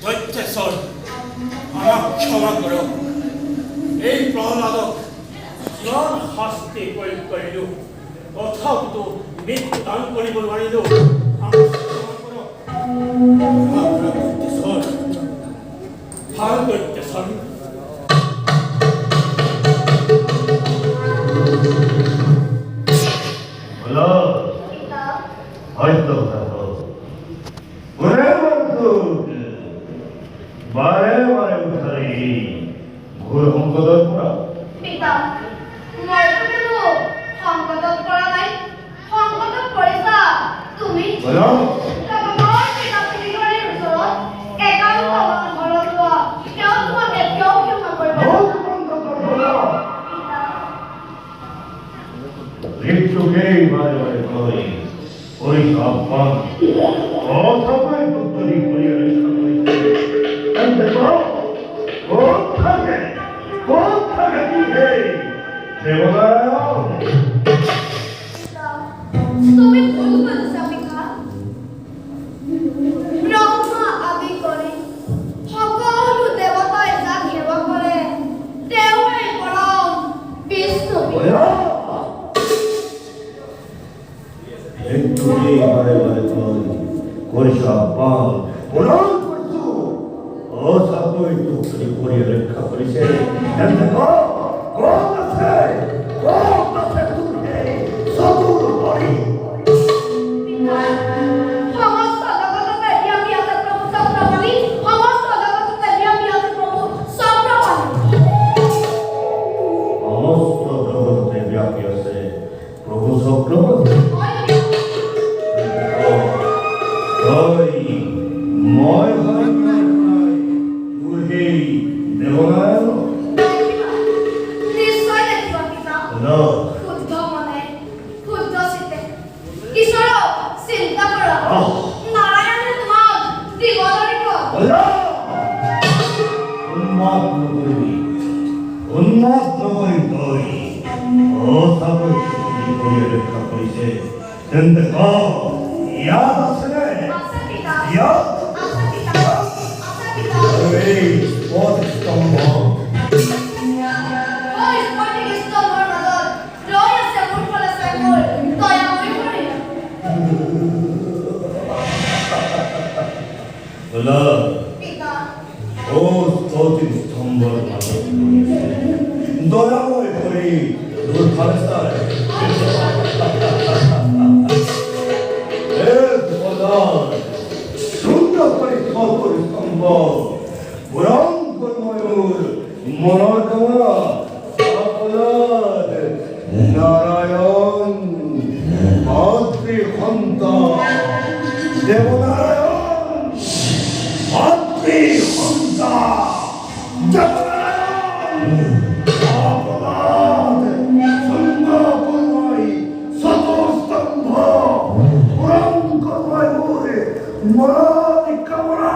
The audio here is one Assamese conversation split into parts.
দৈত্যেশ্বৰ, আমাক ক্ষমা কৰো। এই প্ৰহ্লাদক ইমান শাস্তি প্ৰয়োগ কৰিলো, তথাপিতো মৃত্যু দান কৰিব নোৱাৰিলো। আমাক ক্ষমা কৰক। দৈত্যেশ্বৰ, ভাল দৈত্যেশ্বৰ। বাৰে বাৰে উঠাই ঘোৰ সংকটত পৰা পিতা, মই কোনো সংকটত পৰা নাই। সংকটত পৰিছা তুমি। জগতৰ পিতা পুথিগৰাকীৰ ওচৰত একান্ত ঘৰত লোৱা, তেওঁ তোমাক এতিয়াও ক্ষমা কৰিব। ঋতুকেই বাৰে বাৰে কৈ পৰীক্ষা পান অথবাই পুত্ৰী কৰি ৰক্ষা কৰিছে। ক'ত থাকে কি সেই দেৱনাৰায়ণ? তুমি ভুল বুজিছা পিতা। ব্ৰহ্মা আদি কৰি সকলো দেৱতাই যাক সেৱা কৰে, তেওঁৱেই পৰম বিষ্ণু। ঋতুকেই বাৰে বাৰে কৈ পৰীক্ষা পান পুনৰ কৰিছো অচাকৈ পুত্ৰী কৰি ৰক্ষা কৰিছে। ক'ত আছে তুমি চতুৰ হৰি? সমস্ত জগততে ব্যাপী আছে প্ৰভু চক্ৰপাণি। সমস্ত জগততে ব্যাপী আছে প্ৰভু চক্ৰপাণি। সমস্ত জগততে ব্যাপী আছে প্ৰভু চক্ৰপাণি। মই সেই দেৱনাৰায়ণ নিশ্চয় দেখিবা পিতা। শুদ্ধ মনে শুদ্ধ চিত্তে ঈশ্বৰক চিন্তা কৰা। নাৰায়ণে তোমাক দিব লাগিব। উন্মাদ নকৰিবি তই অচাকৈ কৰি ৰক্ষা কৰিছে। তেন্তে ইয়াত আছেনে? আছে পিতা। ইয়াত আছে পিতা। আছে পিতা। এই পথ স্তম্ভ মই স্ফটিক স্তম্ভৰ মাজত ৰৈ আছে মোৰ ফালে চাই মোৰ দয়া কৰি কৰি। পিতা, স্ফটিক স্তম্ভৰ মাজত দয়াময় কৰি দূৰ ফালে চাই সুন্দৰ কৰি স্তম্ভ পুৰণ কৰ্ময়ুৰ মনৰ কামনা নাৰায়ণ মাতৃ সন্তান দেৱনাৰায়ণ মাতৃ সন্তান চতুস্তম্ভ পুৰণ কৰ্ময়ুৰ মনৰ কামনা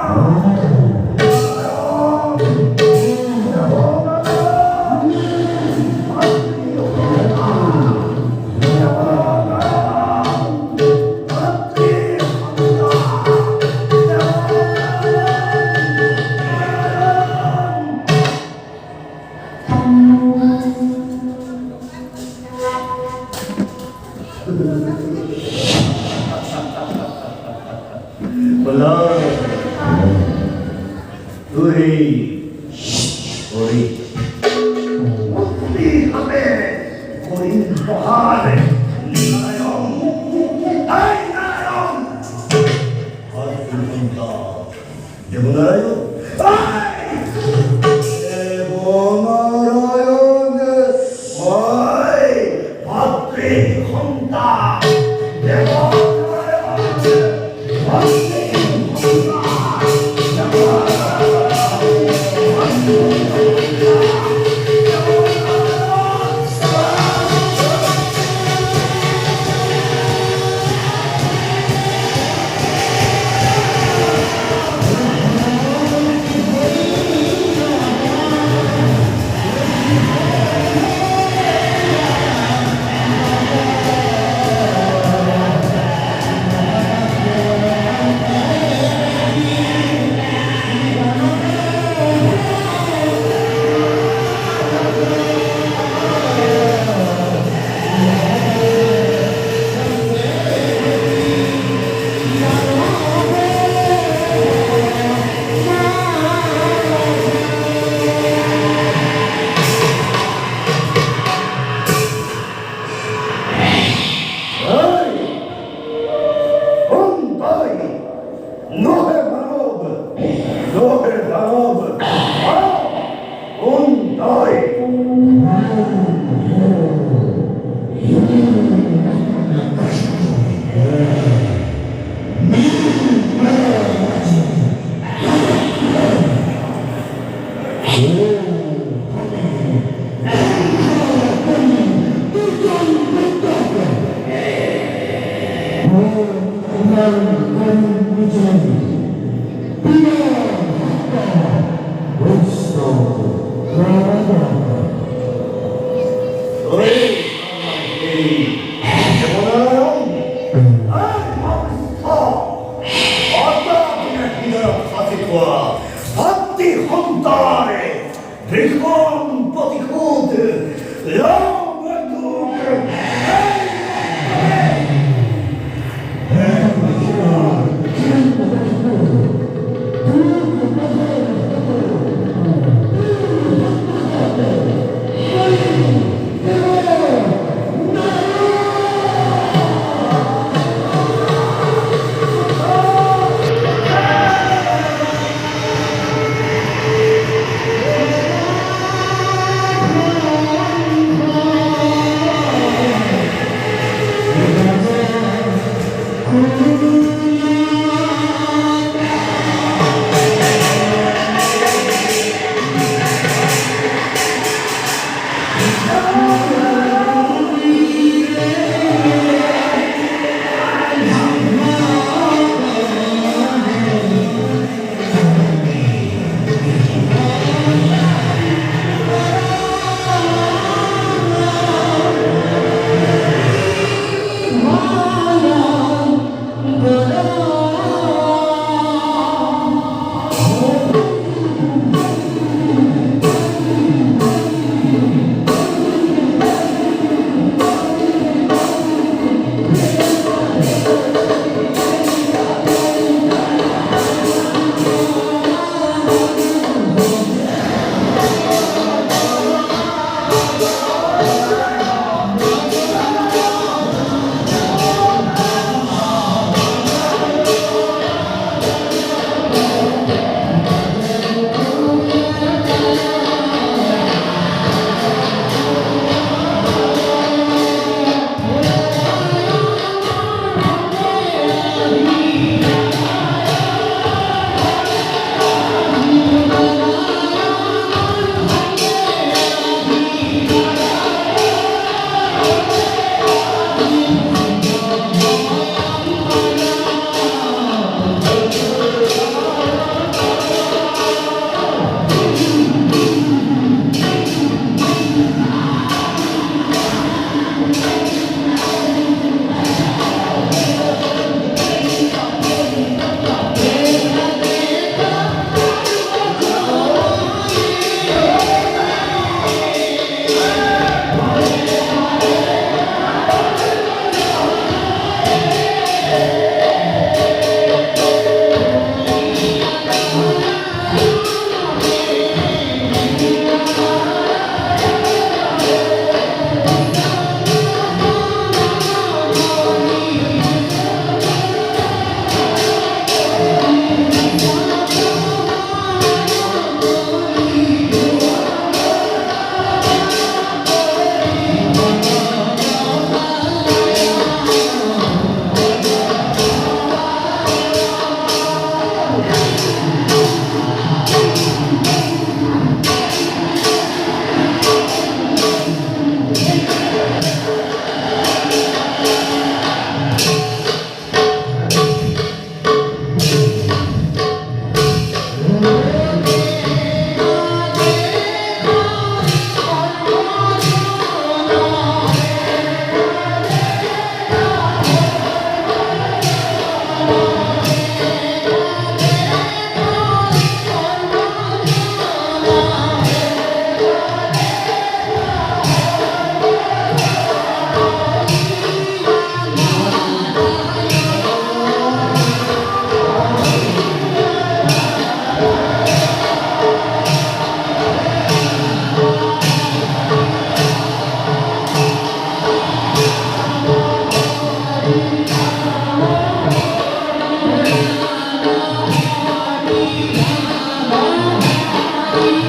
너희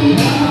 Thank you.